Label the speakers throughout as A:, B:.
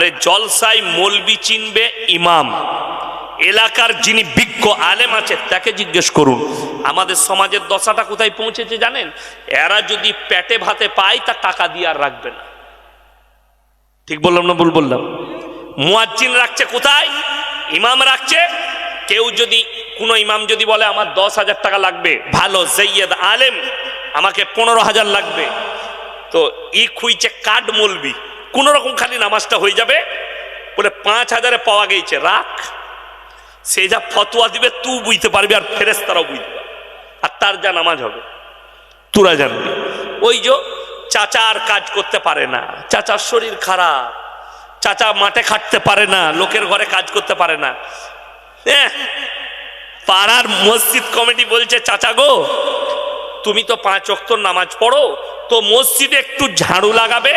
A: আরে জলসায় মৌলবি চিনবে ইমাম, এলাকার যিনি বিজ্ঞ আলেম আছে তাকে জিজ্ঞেস করুন। আমাদের সমাজের দশাটা কোথায় পৌঁছেছে জানেন? এরা যদি পেটে ভাতে পায় তা টাকা দিয়ে আর রাখবে না। ঠিক বললাম না ভুল বললাম? মুয়াজ্জিন রাখছে কোথায়? ইমাম রাখছে। কেউ যদি কোনো ইমাম যদি বলে আমার 10,000 টাকা লাগবে, ভালো সৈয়দ আলেম আমাকে 15,000 লাগবে, তো ই খুঁজছে কাঠ মৌলবি, কোন রকম খালি নামাজটা হয়ে যাবে, বলে 5,000-এ পাওয়া গেছে, রাখ। সে যা ফতোয়া দিবে তুই বুঝতে পারবি আর ফেরেশতারাও বুঝতে পারবে, আর তার যা নামাজ হবে তোরা জানবি। ওই যে চাচা আর কাজ করতে পারে না, চাচার শরীর খারাপ, চাচা মাঠে খাটতে পারে না, লোকের ঘরে কাজ করতে পারে না। পাড়ার মসজিদ কমিটি বলছে চাচা গো তুমি তো 5 ওয়াক্ত নামাজ পড়ো, তো মসজিদে একটু ঝাড়ু লাগাবে,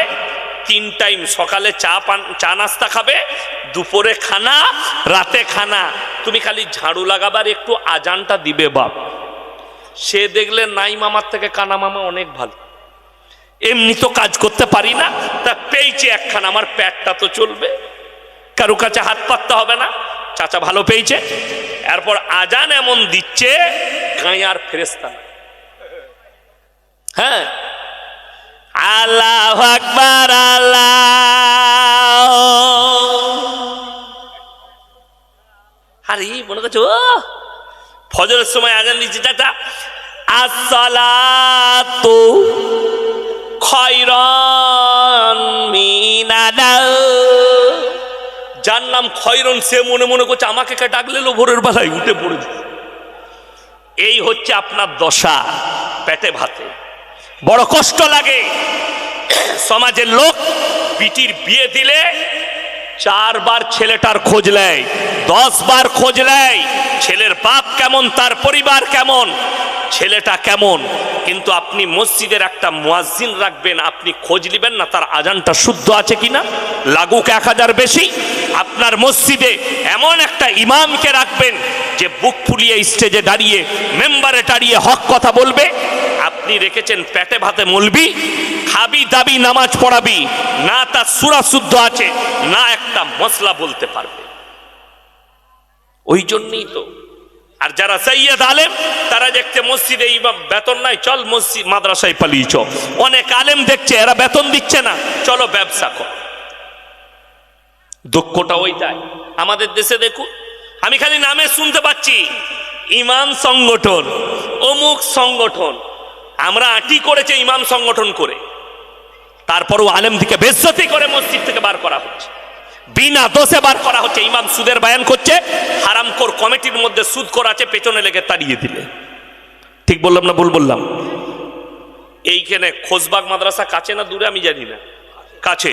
A: 3 টাইম, সকালে চা নাস্তা খাবে, দুপুরে খানা, রাতে খানা, তুমি খালি ঝাড়ু লাগাবার একটু আজানটা দিবে বাপ। সে দেখলে নাই মামার থেকে কানা মামা অনেক ভালো, এমনি তো কাজ করতে পারি না, তা পেয়েছে একখানা, আমার পেটটা তো চলবে, কারো কাছে হাত পাততে হবে না, চাচা ভালো পেয়েছে। এরপর আজান এমন দিচ্ছে গায়ে আর ফেরেশতা না। হ্যাঁ, আল্লাহু আকবার, আল্লাহ। আরে মনে করছো ফজরের সময় আজান দিচ্ছে চাচা, আসসালাতু খায়রান মিনাল, যার নাম খয়রন সে মনে মনে করছে আমাকে কে ডাকলে ভোরের বেলায় উঠে পড়েছে। এই হচ্ছে আপনার দশা, পেটে ভাতে বড় কষ্ট লাগে। সমাজের লোক বিটির বিয়ে দিলে 4 বার ছেলেটার খোঁজ নেয়, 10 বার খোঁজ নেয়, ছেলের বাপ কেমন, তার পরিবার কেমন, ছেলেটা কেমন। কিন্তু আপনি মসজিদের একটা মুয়াজ্জিন রাখবেন, আপনি খোঁজ নেবেন না তার আজানটা শুদ্ধ আছে কিনা, লাগুক 1000 বেশি। আপনার মসজিদে এমন একটা ইমামকে রাখবেন যে বুক ফুলিয়ে স্টেজে দাঁড়িয়ে, মেম্বারে দাঁড়িয়ে হক কথা বলবে। আপনি রেখেছেন পেটে ভাতে মৌলবি, খাবি দাবি নামাজ পড়াবি না, তার সূরা শুদ্ধ আছে না, একটা মশলা বলতে পারবে। ওই জন্যই তো। আর যারা সৈয়দ আলেম তারা দেখছে মসজিদে ইমাম বেতন নাই, চল মসজিদ মাদ্রাসায় পালিয়ে চল। অনেক আলেম দেখছে এরা বেতন দিচ্ছে না, চলো ব্যবসা কর। দুঃখটা ওইটাই। আমাদের দেশে দেখুন, আমি খালি নামে শুনতে পাচ্ছি ইমাম সংগঠন, অমুক সংগঠন, আমরা আঁটি করেছে ইমাম সংগঠন করে, তারপরও আলেম দিকে বেইজ্জতি করে মসজিদ থেকে বার করা হচ্ছে, বিনা দোষে বার করা হচ্ছে। ইমাম সুদের বয়ান করছে, হারামখোর কমিটির মধ্যে সুদ করা আছে, পেছনে লেগে তাড়িয়ে দিলে। ঠিক বললাম না ভুল বললাম? এইখানে খোসবাগ মাদ্রাসা কাছে না দূরে আমি জানি না, কাছে।